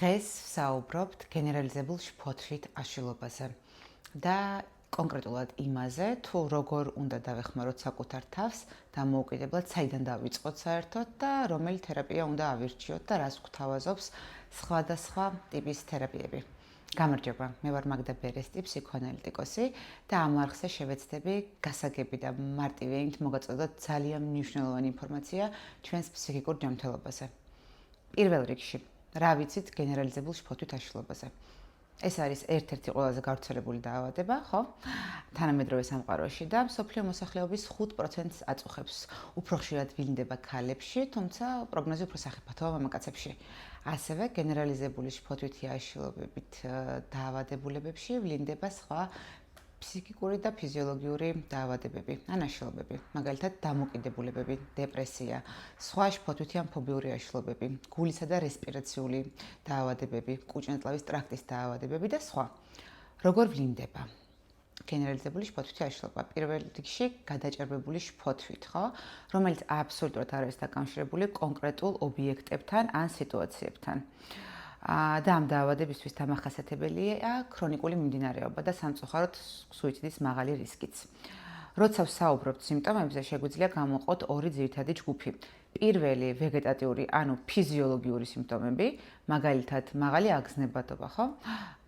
დღეს ვსაუბრობთ გენერალიზებულ შფოთვით აშლილობაზე და კონკრეტულად იმაზე, თუ როგორ უნდა დავეხმაროთ საკუთარ თავს დამოუკიდებლად, საიდან დავიწყოთ საერთოდ და რომელი თერაპია უნდა ავირჩიოთ და რას გვთავაზობს სხვადასხვა ტიპის თერაპიები. გამარჯობა, მე ვარ მაგდა ბერესტი, ფსიქოანალიტიკოსი და ამ არხზე შევეცდები გასაგები და მარტივი ენით მოგაწოდოთ ძალიან მნიშვნელოვანი ინფორმაცია ჩვენს ფსიქიკურ ჯანმრთელობაზე. პირველ რიგში, რა ვიცით გენერალიზებულ შფოთვით აშლილობაზე? ეს არის ერთ-ერთი ყველაზე გავრცელებული დაავადება, ხო? თანამედროვე სამყაროში და მსოფლიო მოსახლეობის 5%-ს აწუხებს. უფრო ხშირად ვლინდება ქალებში, თუმცა პროგნოზი უფრო სახიფათოა მამაკაცებში. ასევე გენერალიზებული შფოთვითი აშლილობებით დაავადებულებებში ვლინდება სხვა ფსიქიკური და ფიზიოლოგიური დაავადებები, ან აშლილობები, მაგალითად დამოკიდებულებები, დეპრესია, სხვა შფოთვითი ან ფობიური აშლილობები, გულისა და რესპირაციული დაავადებები, კუჭნაწლავის ტრაქტის დაავადებები და სხვა. როგორ ვლინდება გენერალიზებული შფოთვითი აშლილობა? პირველ რიგში გადაჭარბებული შფოთვით, ხო? რომელიც აბსოლუტურად არ არის დაკავშირებული კონკრეტულ ობიექტებთან ან სიტუაციებთან. და ამ დაავადებისთვის დამახასიათებელია ქრონიკული მიმდინარეობა და სამწუხაროდ სუიციდის მაღალი რისკიც. როცა ვსაუბრობთ სიმპტომებზე, შეგვიძლია გამოვყოთ ორი ძირითადი ჯგუფი. პირველი ვეგეტატიური, ანუ ფიზიოლოგიური სიმპტომები, მაგალითად, მაღალი აგზნებადობა, ხო?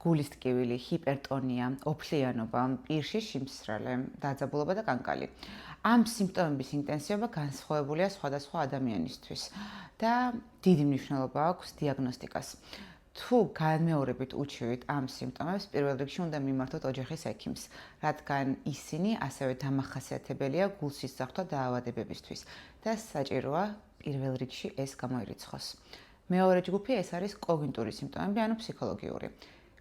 გულის ტკივილი, ჰიპერტონია, ოფლიანობა, პირში სიმსრალე, დაძაბულობა და კანკალი. ამ სიმპტომების ინტენსივობა განსხვავებულია სხვადასხვა ადამიანისთვის და დიდი მნიშვნელობა აქვს დიაგნოსტიკას. თუ განმეორებით უჩივით ამ სიმპტომებს, პირველ რიგში უნდა მიმართოთ ოჯახის ექიმს, რადგან ისინი ასევე დამახასიათებელია გულსისხლთა დაავადებებისთვის და საჭიროა პირველ რიგში ეს გამოირიცხოს. მეორე ჯგუფი ეს არის კოგნიტური სიმპტომები, ანუ ფსიქოლოგიური.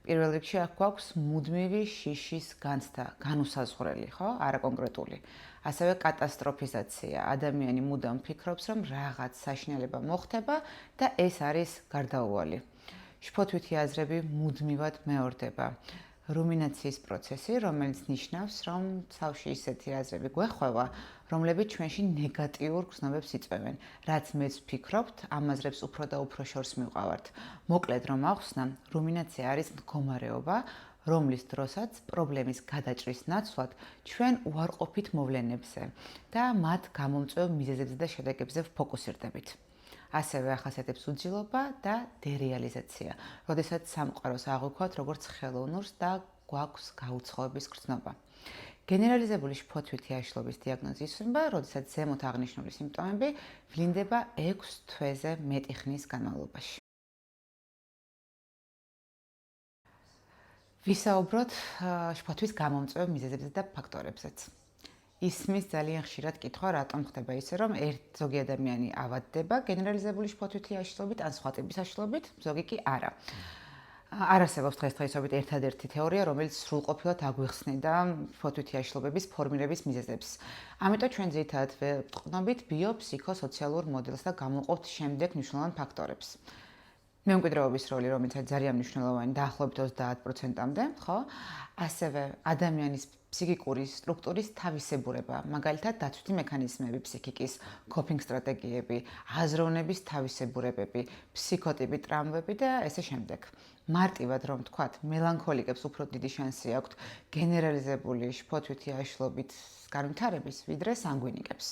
პირველ რიგში აქ გვაქვს მუდმივი შიშის განცდა, განუსაზღვრელი, ხო? არაკონკრეტული. ასევე კატასტროფიზაცია. ადამიანი მუდამ ფიქრობს, რომ რაღაც საშინელება მოხდება და ეს არის გარდაუვალი. შფოთვითი აზრები მუდმივად მეორდება. რუმინაციის პროცესი, რომელიც ნიშნავს, რომ თავში ისეთი აზრები გვეხვევა, რომლებიც ჩვენში ნეგატიურ გრძნობებს იწვევენ. რაც მეც ვფიქრობთ, ამ აზრებს უფრო და უფრო შორს მივყავართ. მოკლედ რომ ახსნა, რუმინაცია არის მდგომარეობა, რომლის დროსაც პრობლემის გადაჭრის ნაცვლად ჩვენ უარყოფით მოვლენებზე და მათ გამომწვევ მიზეზებზე და შედეგებზე ვფოკუსირდებით. ასევე ახასიათებს უძილობა და დერეალიზაცია, როდესაც სამყაროს აღვიქვათ როგორც ხელოვნურს და გვაქვს გაუცხოების გრძნობა. გენერალიზებული შფოთვითი აშლილობის დიაგნოზი ისვება, როდესაც ზემოთ აღნიშნული სიმპტომები ვლინდება 6 თვეზე მეტი ხნის განმავლობაში. ვისაუბროთ შფოთვის გამომწვევ მიზეზებზე და ფაქტორებზეც. ისმის ძალიან ხშირად კითხვა, რატომ ხდება ისე, რომ ზოგი ადამიანი ავადდება გენერალიზებული შფოთვითი აშლილობით, ან სხვა ტიპის აშლილობით, ზოგი კი არა. არ არსებობს დღესდღეობით ერთადერთი თეორია, რომელიც სრულყოფილად აგვიხსნიდა შფოთვითი აშლილობების ფორმირების მიზეზებს. ამიტომ ჩვენ ძირითადად ვყრდნობით ბიოფსიქოსოციალურ მოდელს და გამოვყავთ შემდეგ მნიშვნელოვან ფაქტორებს. მემკვიდრეობის როლი, რომელიც არის ძალიან მნიშვნელოვანი, დაახლოებით 30%-მდე, ხო? ასევე ადამიანის ფსიქიკური სტრუქტურის თავისებურება, მაგალითად დაცვითი მექანიზმები ფსიქიკის, კოპინგ სტრატეგიები, აზროვნების თავისებურებები, ფსიქოტიპი ტრამვები და ესე შემდეგ. მარტივად რომ ვთქვათ, მელანქოლიკებს უფრო დიდი შანსი აქვთ გენერალიზებული შფოთვითი აშლილობით განვითარების, ვიდრე სანგვინიკებს.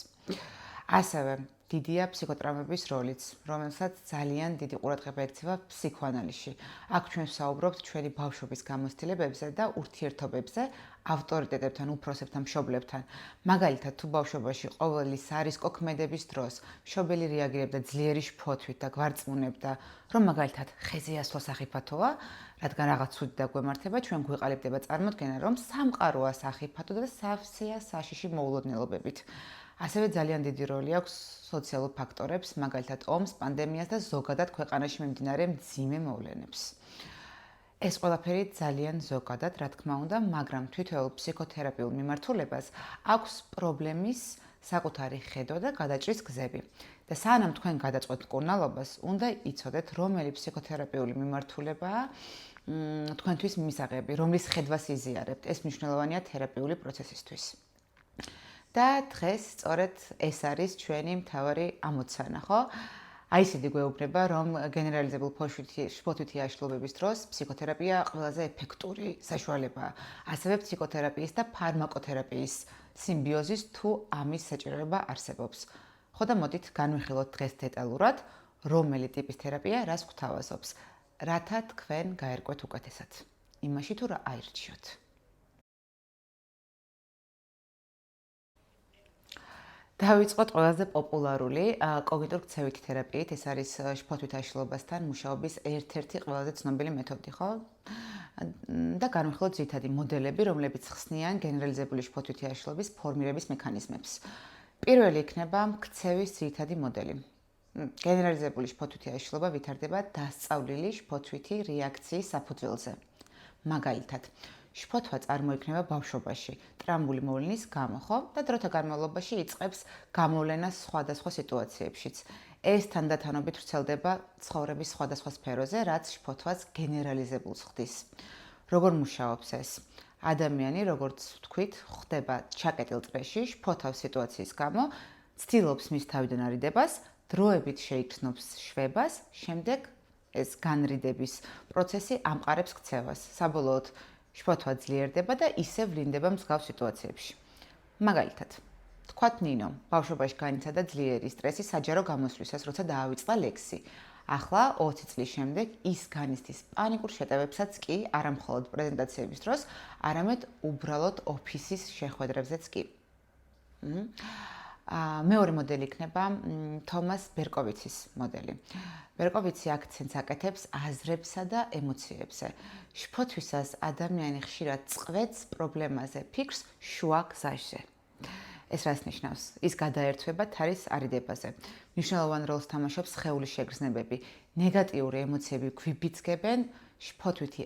ასევე დიდია ფსიქოტრამვების როლიც, რომელსაც ძალიან დიდი ყურადღება ექცევა ფსიქოანალიზში. აქ ჩვენ ვსაუბრობთ ჩვენი ბავშვობის გამოცდილებებზე და ურთიერთობებზე ავტორიტეტებთან, უფროსებთან, მშობლებთან. მაგალითად, თუ ბავშვობაში ყოველი სარისკო ქმედების დროს მშობელი რეაგირებდა ძლიერი შფოთვით და გვარწმუნებდა, რომ მაგალითად ხეზე ასვლა სახიფათოა, რადგან რაღაც ცუდი დაგვემართება, ჩვენ გვეყალიბდება წარმოდგენა, რომ სამყაროა სახიფათო და სავსეა საშიში მოულოდნელობებით. ასევე ძალიან დიდი როლი აქვს სოციალურ ფაქტორებს, მაგალითად ომს, პანდემიას და ზოგადად ქვეყანაში მიმდინარე მძიმე მოვლენებს. ეს ყველაფერი ძალიან ზოგადად, რა თქმა უნდა, მაგრამ თითოეულ ფსიქოთერაპიულ მიმართულებას აქვს პრობლემის საკუთარი ხედვა და გადაჭრის გზები. და სანამ თქვენ გადაწყვეტთ მკურნალობას, უნდა იცოდეთ, რომელი ფსიქოთერაპიული მიმართულებაა თქვენთვის მისაღები, რომლის ხედვას იზიარებთ. ეს მნიშვნელოვანია თერაპიული პროცესისთვის. და დღეს სწორედ ეს არის ჩვენი მთავარი ამოცანა, ხო? აი ისეთი გვეუბნება, რომ გენერალიზებულ შფოთვითი აშლილობების დროს ფსიქოთერაპია ყველაზე ეფექტური საშუალებაა. ასევე ფსიქოთერაპიის და ფარმაკოთერაპიის სიმბიოზის თუ ამის საჭიროება არსებობს. ხო და მოდით განვიხილოთ დღეს დეტალურად, რომელი ტიპის თერაპია რას გვთავაზობს, რათა თქვენ გაერკვეთ უკეთესად. იმაში თუ რა აირჩიოთ. დავიწყოთ ყველაზე პოპულარული კოგნიტურ-ქცევითი თერაპიით. ეს არის შფოთვით აშლილობასთან მუშაობის ერთ-ერთი ყველაზე ცნობილი მეთოდი, ხო? და განვიხილოთ ძირითადი მოდელები, რომლებიც ხსნიან გენერალიზებული შფოთვითი აშლილობის ფორმირების მექანიზმებს. პირველი იქნება ქცევის ძირითადი მოდელი. გენერალიზებული შფოთვითი აშლილობა ვითარდება დასწავლილი შფოთვითი რეაქციის საფუძველზე. მაგალითად, შფოთვა წარმოიქმნება ბავშვობაში ტრამვული მოვლენის გამო, ხო? და დროთა განმავლობაში იწყებს გამოვლენას სხვადასხვა სიტუაციებშიც. ეს თანდათანობით ვრცელდება ცხოვრების სხვადასხვა სფეროზე, რაც შფოთვას გენერალიზებულს ხდის. როგორ მუშაობს ეს? ადამიანი, როგორც ვთქვით, ხდება ჩაკეტილ წრეში, შფოთავს სიტუაციის გამო, ცდილობს მის თავიდან არიდებას, დროებით შეიქმნობს შვებას, შემდეგ ეს განრიდების პროცესი ამყარებს ქცევას. საბოლოოდ შფოთვა ძლიერდება და ისევ ვლინდება მსგავს სიტუაციებში. მაგალითად, თქვათ ნინო, ბავშვობაში განიცადა ძლიერი სტრესი საჯარო გამოსვლისას, როცა დაავიწყდა ლექსი. ახლა 20 წლის შემდეგ ის განიცდის პანიკურ შეტევებსაც კი არა მხოლოდ პრეზენტაციების დროს, არამედ უბრალოდ ოფისის შეხვედრებზეც კი. მეორე მოდელი იქნება თომას ბერკოვიცის მოდელი. ბერკოვიცი აქცენტს აკეთებს აზრებსა და ემოციებზე. შფოთვისას ადამიანი ხშირად წყვეტს პრობლემაზე ფიქრს შუა გზაზე. ეს რას ნიშნავს? ის გადაერთვება თარის არიდებაზე. მნიშვნელოვან როლს თამაშობს სხეულის შეგრძნებები. ნეგატიური ემოციები გვიბიძგებენ, შფოთვითი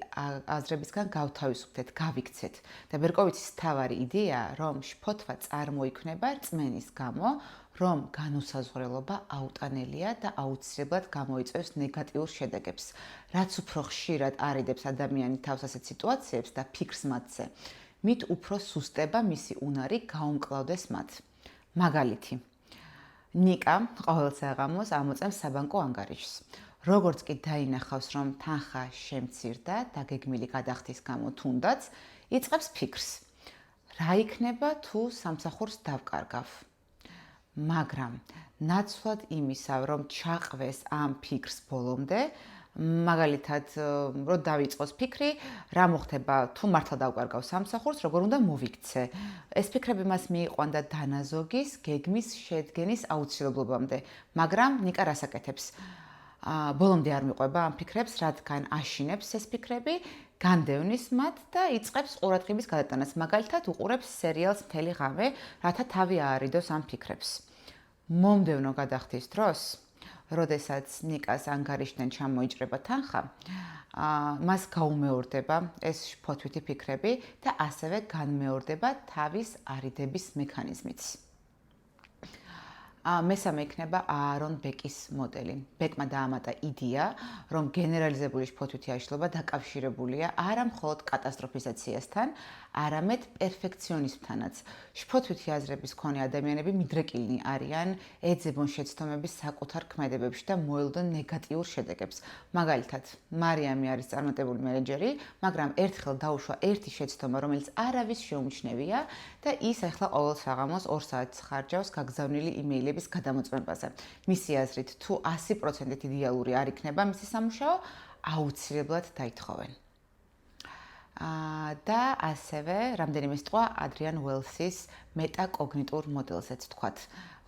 აზრებისგან გავთავისუფლდეთ, გავიქცეთ. და ბერკოვიცის მთავარი იდეაა, რომ შფოთვა წარმოიქმნება რწმენის გამო, რომ განუსაზღვრელობა აუტანელია და აუცილებლად გამოიწვევს ნეგატიურ შედეგებს. რაც უფრო ხშირად არიდებს ადამიანი თავს ასეთ სიტუაციებს და ფიქრს მათზე, მით უფრო სუსტება მისი უნარი გაუმკლავდეს მათ. მაგალითი. ნიკა ყოველ საღამოს ამოწევს საბანკო ანგარიშს. როგორც კი დაინახავს, რომ თანხა შემცირდა და გეგმილი გადახდის გამო თუნდაც, იწყებს ფიქრს. რა იქნება თუ სამსახურს დავკარგავ? მაგრამ ნაცვლად იმისა, რომ ჩაყվეს ამ ფიქრს ბოლომდე, მაგალითად, რომ დავიწყოს ფიქრი, რა მოხდება თუ მართლა დავკარგავ სამსახურს, როგორ უნდა მოვიქცე. ეს ფიქრები მას მიიყვანდა დანაზოგის, გეგმის შედგენის აუცილებლობამდე, მაგრამ ნიკა რას აკეთებს? ბოლომდე არ მიყვება ამ ფიქრებს, რადგან აშინებს ეს ფიქრები, განდევნის მათ და იწყებს ყურადღების გადატანას. მაგალითად, უყურებს სერიალს მთელი ღამე, რათა თავი აარიდოს ამ ფიქრებს. მომდევნო გადახდის დროს, როდესაც ნიკას ანგარიშიდან ჩამოიჭრება თანხა, მას გაუმეორდება ეს შფოთვითი ფიქრები და ასევე განმეორდება თავის არიდების მექანიზმიც. მესამე იქნება აარონ ბეკის მოდელი. ბეკმა დაამატა იდეა, რომ გენერალიზებული შფოთვითი აშლილობა დაკავშირებულია არა მხოლოდ კატასტროფიზაციასთან, არამედ პერფექციონიზმთანაც. შფოთვითი აზრების მქონე ადამიანები მიდრეკილნი არიან, ეძებონ შეცდომების საკუთარ ქმედებებში და მოელოდონ ნეგატიურ შედეგებს. მაგალითად, მარიამი არის წარმატებული მენეჯერი, მაგრამ ერთხელ დაუშვა ერთი შეცდომა, რომელიც არავის შეუმჩნევია და ის ახლა ყოველ საღამოს 2 საათს ხარჯავს გაგზავნილი იმეილების გადამოწმებაზე. მისი აზრით, თუ 100% იდეალური არ იქნება მისი სამუშაო, აუცილებლად დაითხოვენ. და ასევე რამდენიმე სიტყვა ადრიან უელსის მეტაკოგნიტურ მოდელზეც ვთქვათ.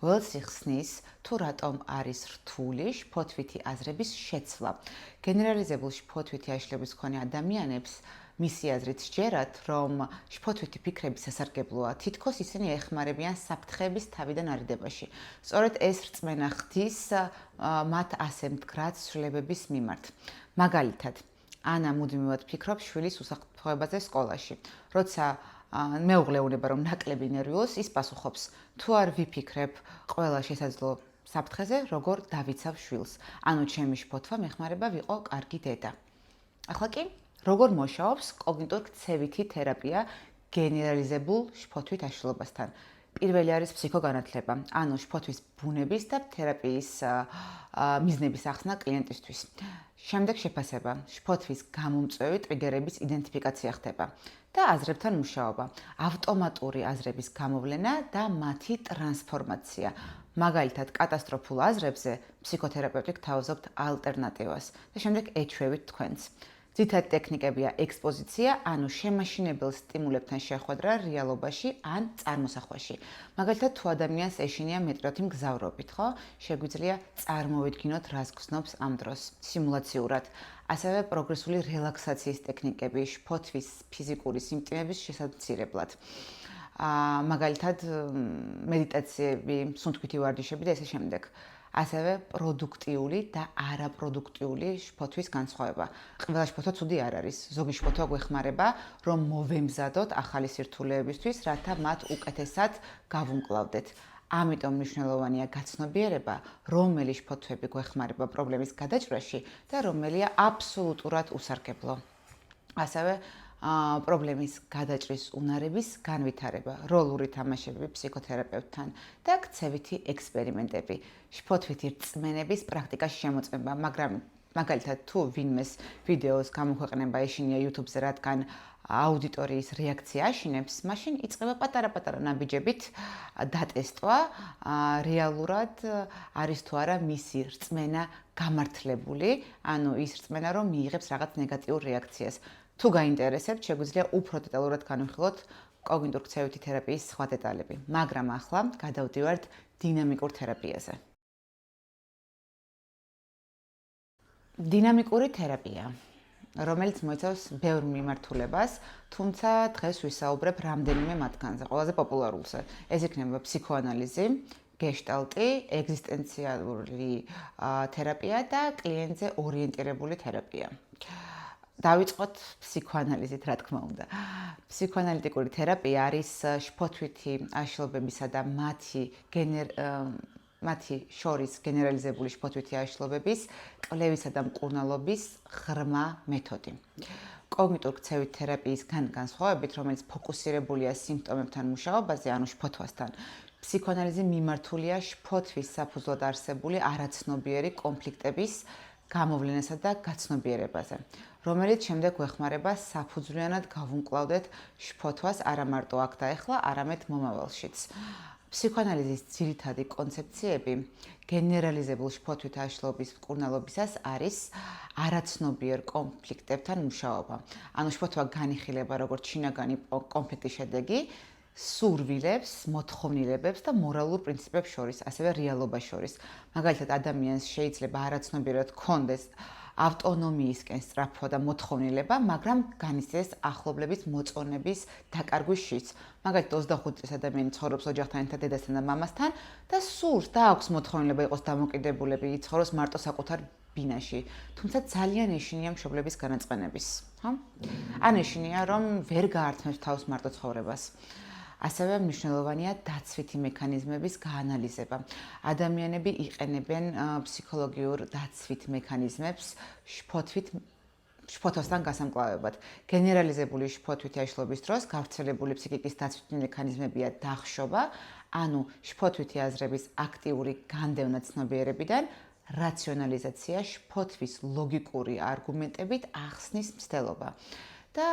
უელსი ხსნის, თუ რატომ არის რთული შფოთვითი აზრების შეცვლა. გენერალიზებულ შფოთვითი აშლილობის მქონე ადამიანებს მისი აზრით სჯერათ, რომ შფოთვითი ფიქრები სასარგებლოა, თითქოს ისინი ეხმარებიან საფრთხეების თავიდან არიდებაში. სწორედ ეს რწმენა ხდის მათ ასე მდგრად ცვლილებების მიმართ. მაგალითად, ანა მუდმივად ფიქრობს შვილის უსაფრთხოებაზე სკოლაში. როცა მეუღლე უნება, რომ ნაკლები ნერვიულობს, ის პასუხობს: თუ არ ვიფიქრებ ყველა შესაძლო საფრთხეზე, როგორ დავიცავ შვილს. ანუ ჩემი შფოთვა მეხმარება ვიყო კარგი დედა. ახლა კი როგორ მუშაობს კოგნიტურ-ქცევითი თერაპია გენერალიზებულ შფოთვით აშლილობასთან? პირველი არის ფსიქოგანათლება, ანუ შფოთვის ბუნების და თერაპიის მიზნების ახსნა კლიენტისთვის. შემდეგ შეფასება, შფოთვის გამომწვევი ტრიგერების იდენტიფიკაცია ხდება და აზრებთან მუშაობა, ავტომატური აზრების გამოვლენა და მათი ტრანსფორმაცია. მაგალითად, კატასტროფულ აზრებზე ფსიქოთერაპევტი გთავაზობთ ალტერნატივას და შემდეგ ეჩვევით თქვენს. ძირითადი ტექნიკებია ექსპოზიცია, ანუ შემაშინებელ სტიმულებთან შეხვედრა რეალობაში ან წარმოსახვაში. მაგალითად, თუ ადამიანს ეშინია მეტროთი მგზავრობით, ხო? შეგვიძლია წარმოვიდგინოთ, რას გრძნობს ამ დროს, სიმულაციურად. ასევე პროგრესული რელაქსაციის ტექნიკები, შფოთვის ფიზიკური სიმპტომების შესამცირებლად. მაგალითად, მედიტაციები, სუნთქვითი ვარჯიშები და ესე შემდეგ. ასევე პროდუქტიული და არაპროდუქტიული შფოთვის განსხვავება. ყველა შფოთვა ცუდი არ არის. ზოგი შფოთვა გვეხმარება, რომ მოვემზადოთ ახალი სირთულეებისთვის, რათა მათ უკეთესად გავუმკლავდეთ. ამიტომ მნიშვნელოვანია გაცნობიერება, რომელი შფოთვები გვეხმარება პრობლემის გადაჭრაში და რომელია აბსოლუტურად უსარგებლო. ასევე პრობლემის გადაჭრის უნარების განვითარება, როლური თამაშები ფსიქოთერაპევტთან და ქცევითი ექსპერიმენტები, შფოთვითი რწმენების პრაქტიკაში შემოწმება, მაგრამ მაგალითად თუ ვინმეს ვიდეოს გამოქვეყნება ეშინია YouTube-ზე, რადგან აუდიტორიის რეაქცია აშინებს, მაშინ იწყება პატარა-პატარა ნაბიჯებით დატესტვა, რეალურად არის თუ არა მისი რწმენა გამართლებული, ანუ ის რწმენა, რომ მიიღებს რაღაც ნეგატიურ რეაქციას. თუ გაინტერესებთ, შეგვიძლია უფრო დეტალურად განვიხილოთ კოგნიტურ-ქცევითი თერაპიის სხვა დეტალები, მაგრამ ახლა გადავდივართ დინამიკურ თერაპიაზე. დინამიკური თერაპია, რომელიც მოიცავს ბევრ მიმართულებას, თუმცა დღეს ვისაუბრებ რამდენიმე მათგანზე, ყველაზე პოპულარულზე. ეს იქნება ფსიქოანალიზი, გეშტალტი, ეგზისტენციალური თერაპია და კლიენტზე ორიენტირებული თერაპია. დავიწყოთ ფსიქოანალიზით, რა თქმა უნდა. ფსიქოანალიტიკური თერაპია არის შფოთვითი აშლობებისა და მათი შორის გენერალიზებული შფოთვითი აშლობების, კვლევისა და მკურნალობის ღრმა მეთოდი. კოგნიტურ-ქცევით თერაპიისგან განსხვავებით, რომელიც ფოკუსირებულია სიმპტომებთან მუშაობაზე, ანუ შფოთვასთან, ფსიქოანალიზი მიმართულია შფოთვის საფუძვლად არსებული არაცნობიერი კონფლიქტების გამოვლენასა და გაცნობიერებაზე, რომელიც შემდეგ გვეხმარება საფუძვლიანად გავუმკლავდეთ შფოთვას არა მარტო აქ და ახლა, არამედ მომავალშიც. ფსიქოანალიზის ძირითადი კონცეფციები გენერალიზებულ შფოთვით აშლობის მკურნალობისას არის არაცნობიერ კონფლიქტებთან მუშაობა. ანუ შფოთვა განიხილება როგორც შინაგანი კონფლიქტის შედეგი, სურვილებს, მოთხოვნილებებს და მორალურ პრინციპებს შორის, ასევე რეალობას შორის. მაგალითად, ადამიანს შეიძლება არაცნობიერად ჰქონდეს ავტონომიისკენ სწრაფვა და მოთხოვნილება, მაგრამ განიცდის ახლობლების მოწონების დაკარგვის შიც. მაგალითად, 25 წლის ადამიანი ცხოვრობს ოჯახთან ერთად, დედასთან და მამასთან და სურს და აქვს მოთხოვნილება იყოს დამოკიდებულები, იცხოვროს მარტო საკუთარ ბინაში, თუმცა ძალიან ეშინია მშობლების განაწყენების, ხო? ან ეშინია, რომ ვერ გაართმევს თავს მარტო ცხოვრებას. ასევე მნიშვნელოვანია დაცვითი მექანიზმების გაანალიზება. ადამიანები იყენებენ ფსიქოლოგიურ დაცვით მექანიზმებს შფოთვასთან გასამკლავებად. გენერალიზებული შფოთვითი აშლობის დროს გავრცელებული ფსიქიკის დაცვითი მექანიზმებია დახშობა, ანუ შფოთვითი აზრების აქტიური განდევნა ცნობიერებიდან, რაციონალიზაცია, შფოთვის ლოგიკური არგუმენტებით ახსნის მცდელობა. და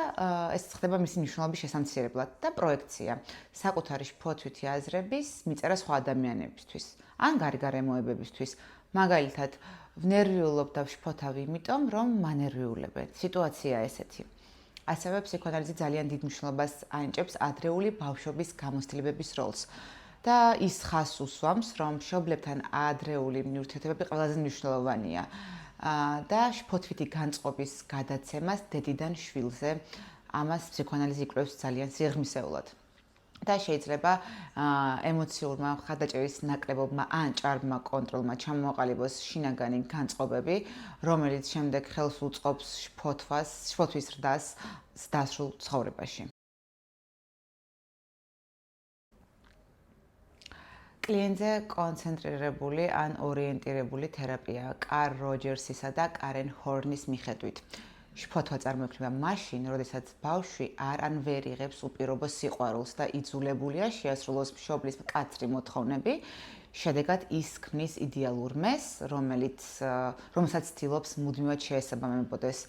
ეს ხდება მისი მნიშვნელობის შესამცირებლად და პროექცია საკუთარი შფოთვითი აზრების მიწერა სხვა ადამიანებისთვის ან გარემოებებისთვის. მაგალითად, ვნერვიულობ და ვშფოთავ იმიტომ, რომ მანერვიულებენ. სიტუაცია ესეთი. ასევე ფსიქოანალიზი ძალიან დიდ მნიშვნელობას ანიჭებს ადრეული ბავშვობის გამოცდილებების როლს. და ის ხაზს უსვამს, რომ მშობლებთან ადრეული ურთიერთობები ყველაზე მნიშვნელოვანია. და შფოთვითი განწყობის გადაცემას დედიდან შვილზე ამას ფსიქოანალიზი იკვლევს ძალიან სიღრმისეულად. და შეიძლება ემოციურმა მხარდაჭერის ნაკლებობმა ან ჭარბმა კონტროლმა ჩამოაყალიბოს შინაგანი განწყობები, რომელიც შემდეგ ხელს უწყობს შფოთვის ზრდას დასრულ ცხოვრებაში. კლიენტზე კონცენტრირებული ან ორიენტირებული თერაპია კარლ როჯერსისა და კარენ ჰორნის მიხედვით. შფოთვა წარმოიქმნება მაშინ, როდესაც ბავშვი არ ვერ იღებს უპირობო სიყვარულს და იძულებულია შეასრულოს მშობლის მკაცრი მოთხოვნები. შედეგად ის ქმნის იდეალურ მესს, რომელსაც ცდილობს მუდმივად შეესაბამებოდეს.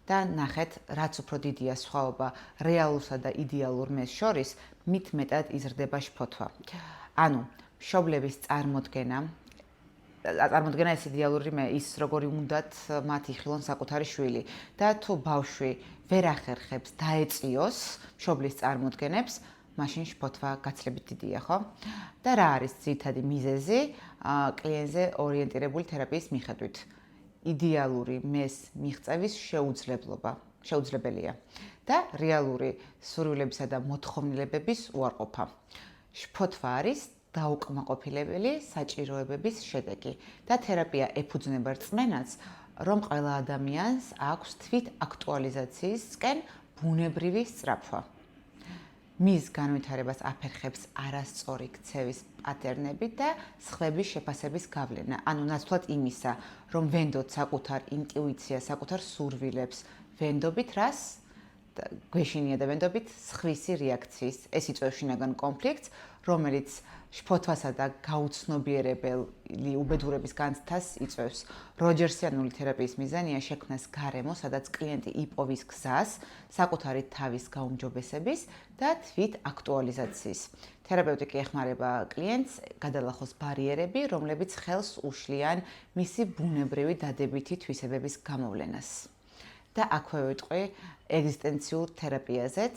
და ნახეთ, რაც უფრო დიდია სხვაობა რეალურსა და იდეალურ მესს შორის, მით მეტად იზრდება შფოთვა. ანუ, მშობლების წარმოდგენა ეს იდეალური მე ის როგორი უნდათ მათ იხილონ საკუთარი შვილი და თუ ბავშვი ვერ ახერხებს დაეწიოს მშობლის წარმოდგენებს, მაშინ შფოთვა გაცილებით დიდია, ხო? და რა არის ძირითადი მიზეზი კლიენტზე ორიენტირებული თერაპიის მიხედვით? იდეალური მეს მიღწევის შეუძლებელია და რეალური სურვილებისა და მოთხოვნილებების უარყოფა. შფოთვა არის დაუკმაყოფილებელი საჭიროებების შედეგი და თერაპია ეფუძნება რწმენას, რომ ყველა ადამიანს აქვს თვით აქტუალიზაციისკენ ბუნებრივი სწრაფვა. მის განვითარებას აფერხებს არასწორი ქცევის პატერნები და სხვების შეფასების გავლენა. ანუ ნაცვლად იმისა, რომ ვენდოთ საკუთარ ინტუიციას, საკუთარ სურვილებს, ვენდობით რას? გვეშინია და ვენდობით სხვისი რეაქციის. ეს იწვევს შინაგან კონფლიქტს, რომელიც შფოთვასა და გაუცნობიერებელი უბედურების განცდას იწვევს. როჯერსიანული თერაპიის მიზანია შექმნას გარემო, სადაც კლიენტი იპოვის გზას საკუთარი თავის გაუმჯობესების და თვით აქტუალიზაციის. თერაპევტი კი ეხმარება კლიენტს გადალახოს ბარიერები, რომლებიც ხელს უშლიან მისი ბუნებრივი დადებითი თვისებების გამოვლენას. და აქვე ვიტყვი ეგზისტენციურ თერაპიაზეც,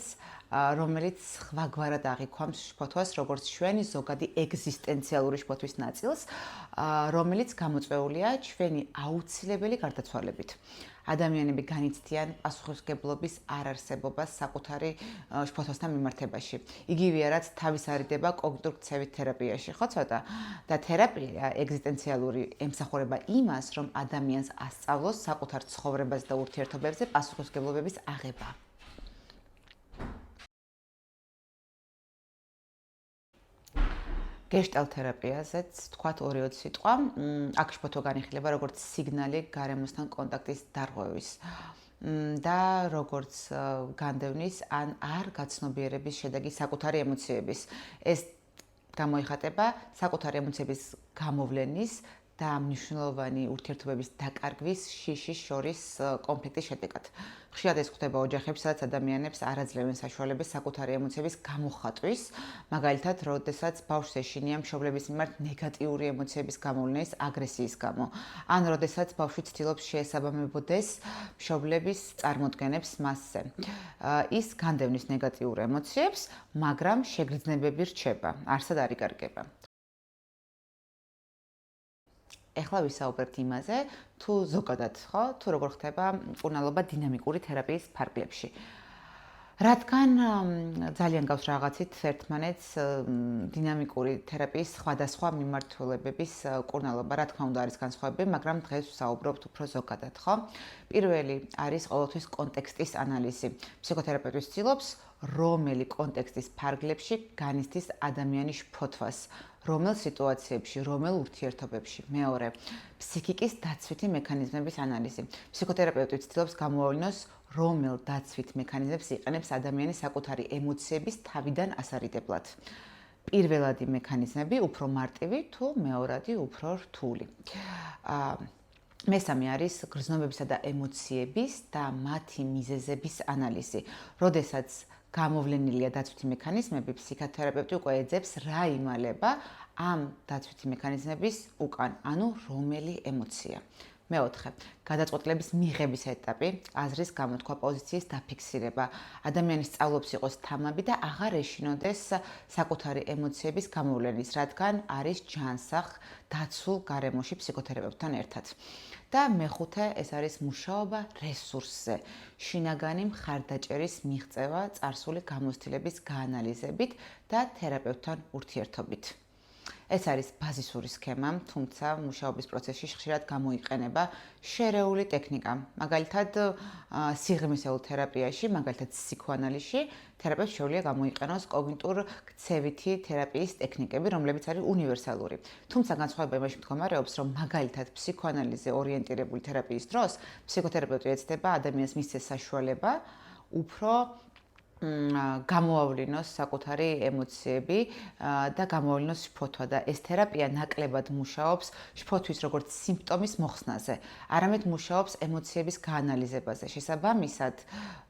რომელიც სხვაგვარად აღიქვამს შფოთვას, როგორც ჩვენი ზოგადი ეგზისტენციალური შფოთვის ნაწილს, რომელიც გამოწვეულია ჩვენი აუცილებელი გარდაცვალებით. ადამიანები განიცდიან პასუხისმგებლობის არარსებობას საკუთარი შფოთვასთან მიმართებაში. იგივეა, რაც თავის არიდება კოგნიტურ ქცევით თერაპიაში, ხო ცოტა? და თერაპია ეგზისტენციალური ემსახურება იმას, რომ ადამიანს ასწავლოს საკუთარ ცხოვრებას და ურთიერთობებზე პასუხისმგებლობების აღება. გეშტალტ თერაპიაზეც თქვათ 2-20 სიტყვა. აქ შფოთვა განიხილება როგორც სიგნალი გარემოსთან კონტაქტის დარღვევის და როგორც განდევნის ან არ გაცნობიერების შედეგი საკუთარი ემოციების. ეს გამოიხატება საკუთარი ემოციების გამოვლენის და მნიშვნელოვანი ურთიერთობების დაკარგვის შიშის შორის კონფლიქტის შედეგად. ხშირად ეს ხდება ოჯახებში, სადაც ადამიანებს არ აძლევენ საშუალებას საკუთარი ემოციების გამოხატვის, მაგალითად, როდესაც ბავშვს ეშინია მშობლების მიმართ ნეგატიური ემოციების გამოვლენის აგრესიის გამო, ან როდესაც ბავშვი ცდილობს შეესაბამებოდეს მშობლების წარმოდგენებს მასზე. ის განდევნის ნეგატიურ ემოციებს, მაგრამ შეგრძნებები რჩება, არსად არ იკარგება. ეხლა ვისაუბრებთ იმაზე, თუ ზოგადად, ხო, თუ როგორ ხდება მკურნალობა დინამიკური თერაპიის ფარგლებში. რადგან ძალიან გავს რაღაცით ერთმანეთს დინამიკური თერაპიის სხვადასხვა მიმართულებების მკურნალობა, რა თქმა უნდა არის განსხვავებები, მაგრამ დღეს ვსაუბრობთ უფრო ზოგადად, ხო? პირველი არის ყოველთვის კონტექსტის ანალიზი. ფსიქოთერაპევტი ცდილობს, რომელი კონტექსტის ფარგლებში განიცდის ადამიანის შფოთვას, რომელ სიტუაციებში, რომელ ურთიერთობებში. მეორე, ფსიქიკის დაცვითი მექანიზმების ანალიზი. ფსიქოთერაპევტი ცდილობს გამოავლინოს, რომელ დაცვით მექანიზმებს იყენებს ადამიანი საკუთარი ემოციების თავიდან ასარიდებლად. პირველადი მექანიზმები უფრო მარტივი, თუ მეორადი უფრო რთული. მესამე არის გრძნობებისა და ემოციების და მათი მიზეზების ანალიზი. როდესაც გამოვლენილია დაცვითი მექანიზმები, ფსიქოთერაპევტი უკვე ეძებს რა იმალება ამ დაცვითი მექანიზმების უკან, ანუ რომელი ემოცია. მეოთხე, გადაწყვეტილების მიღების ეტაპი, აზრის გამოთქვა, პოზიციის დაფიქსირება. ადამიანი სწავლობს იყოს თამამი და აღარ ეშინოდეს საკუთარი ემოციების გამოვლენის, რადგან არის ჯანსაღ დაცულ გარემოში ფსიქოთერაპევტთან ერთად. და მეხუთე, ეს არის მუშაობა რესურსზე. შინაგანი მხარდაჭერის მიღწევა წარსული გამოცდილების გაანალიზებით და თერაპევტთან ურთიერთობით. ეს არის ბაზისური სქემა, თუმცა მუშაობის პროცესში ხშირად გამოიყენება შერეული ტექნიკა. მაგალითად, სიღრმისეულ თერაპიაში, მაგალითად ფსიქოანალიზში, თერაპევტს შეუძლია გამოიყენოს კოგნიტურ-ქცევითი თერაპიის ტექნიკები, რომლებიც არის უნივერსალური. თუმცა განსხვავება იმაში მდგომარეობს, რომ მაგალითად ფსიქოანალიზზე ორიენტირებული თერაპიის დროს ფსიქოთერაპევტი ეცდება ადამიანს მისცეს საშუალება უფრო გამოავლინოს საკუთარი ემოციები და გამოავლინოს შფოთვა და ეს თერაპია ნაკლებად მუშაობს შფოთვის როგორც სიმპტომის მოხსნაზე, არამედ მუშაობს ემოციების გაანალიზებაზე. შესაბამისად,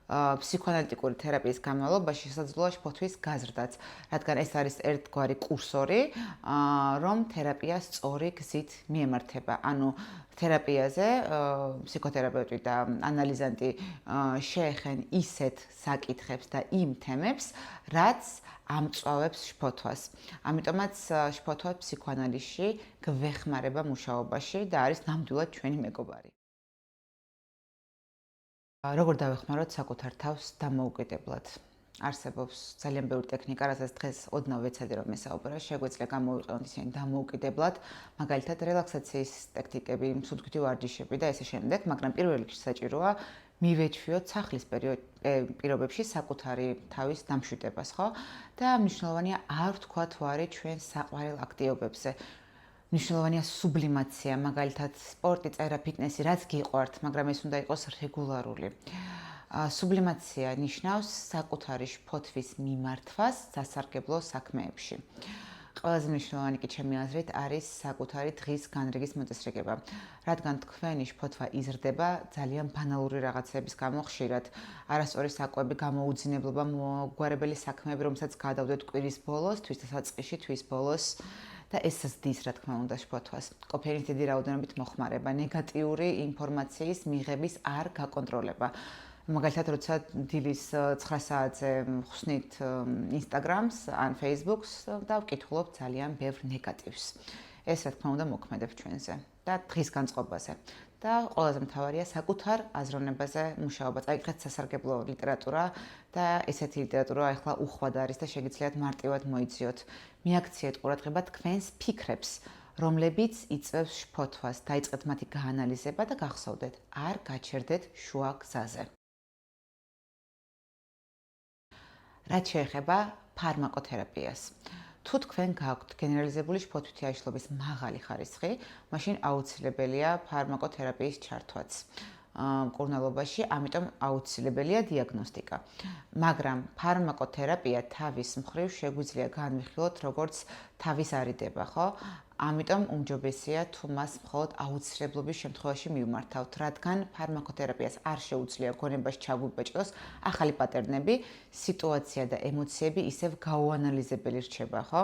ფსიქოანალიტიკური თერაპიის განმავლობაში შესაძლოა შფოთვის გაზრდაც, რადგან ეს არის ერთგვარი კურსორი, რომ თერაპია სწორი გზით მიემართება. ანუ თერაპიაზე ფსიქოთერაპევტი და ანალიზანტი შეეხენ ისეთ საკითხებს და იმ თემებს, რაც ამწვავებს შფოთვას. ამიტომაც შფოთვა ფსიქოანალიზში გვეხმარება მუშაობაში და არის ნამდვილად ჩვენი მეგობარი. როგორ დავეხმაროთ საკუთარ თავს დამოუკიდებლად? არსებობს ძალიან ბევრი ტექნიკა, რასაც დღეს ოდნავ ვეცადი რომ ესაუბრა, შეგვიძლია გამოვიყენოთ ისინი დამოუკიდებლად, მაგალითად რელაქსაციის ტექნიკები, მსუბუქი ვარჯიშები და ესე შემდეგ, მაგრამ პირველ რიგში საჭიროა მივეჩვიოთ სახლის პირობებში საკუთარი თავის დამშვიდებას, ხო? და მნიშვნელოვანია არ ვთქვათ ვარი ჩვენ საყვარელ აქტივობებზე. მნიშვნელოვანია სუბლიმაცია, მაგალითად სპორტი, წერა, ფიტნესი, რაც გიყვართ, მაგრამ ეს უნდა იყოს რეგულარული. სუბლიმაცია ნიშნავს საკუთარი შფოთვის მიმართვას სასარგებლო საქმეებში. ყველაზე მნიშვნელოვანი კი ჩემი აზრით არის საკუთარი დღის განრიგის მოწესრიგება, რადგან თქვენი შფოთვა იზრდება ძალიან ბანალური რაღაცების გამო ხშირად, არასწორი საკვები, გამოუძინებლობა, მოგვარებელი საქმეები, რომელსაც გადავდეთ კვირის ბოლოს, თვის დასაწყისში, თვის ბოლოს და ეს ზრდის, რა თქმა უნდა, შფოთვას. ყოფილი დიდი რაოდენობით მოხმარება, ნეგატიური ინფორმაციის მიღების არ გაკონტროლება. მაგალითად, როცა დილის 9 საათზე ხსნით Instagram-ს ან Facebook-ს და ვკითხულობ ძალიან ბევრ ნეგატივს. ეს, რა თქმა უნდა, მოქმედებს ჩვენზე და დღის განწყობაზე. და ყველაზე მთავარია საკუთარ აზროვნებაზე მუშაობა. წაიკითხეთ სასარგებლო ლიტერატურა და ესეთი ლიტერატურა ახლა უხვად არის და შეგიძლიათ მარტივად მოიძიოთ. მიაქციეთ ყურადღება თქვენს ფიქრებს, რომლებიც იწვევს შფოთვას, დაიწყეთ მათი გაანალიზება და გახსოვდეთ, არ გაჩერდეთ შუა გზაზე. რაც შეეხება ფარმაკოთერაპიას. თუ თქვენ გაქვთ გენერალიზებული შფოთვითი აშლობის მაღალი ხარისხი, მაშინ აუცილებელია ფარმაკოთერაპიის ჩართვაც მკურნალობაში, ამიტომ აუცილებელია დიაგნოსტიკა. მაგრამ ფარმაკოთერაპია თავის მხრივ შეგვიძლია განვიხილოთ როგორც თავის არიდება, ხო? ამიტომ უმჯობესია თუ მას მხოლოდ აუცილებლობის შემთხვევაში მივმართავთ, რადგან ფარმაკოთერაპიას არ შეუძლია გონებას ჩაგვიბეჭდოს ახალი პატერნები, სიტუაცია და ემოციები ისევ გაუანალიზებელი რჩება, ხო?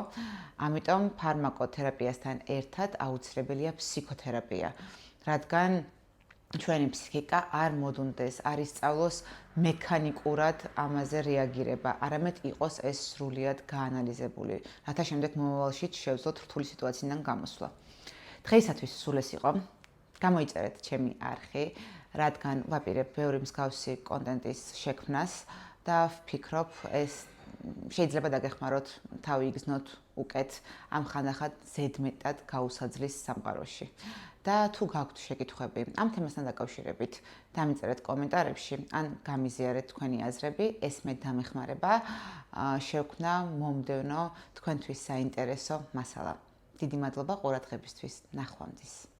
ამიტომ ფარმაკოთერაპიასთან ერთად აუცილებელია ფსიქოთერაპია, რადგან ჩვენი ფსიქიკა არ მოდუნდეს, არ ისწავლოს მექანიკურად ამაზე რეაგირება, არამედ იყოს ეს სრულიად გაანალიზებული, რათა შემდეგ მომავალში შევძლოთ რთული სიტუაციიდან გამოსვლა. დღეისათვის სულ ეს იყო. გამოიწერეთ ჩემი არხი, რადგან ვაპირებ ბევრი მსგავსი კონტენტის შექმნას და ვფიქრობ, ეს შეიძლება დაგეხმაროთ, თავი იგრძნოთ უკეთ ამ ხანდახან ზედმეტად გაუსაძლის სამყაროში. და თუ გაქვთ შეკითხვები ამ თემასთან დაკავშირებით, დამიწერეთ კომენტარებში ან გამიზიარეთ თქვენი აზრები, ეს მე დამეხმარება შევქმნა მომდევნო თქვენთვის საინტერესო მასალა. დიდი მადლობა ყურადღებისთვის. ნახვამდის.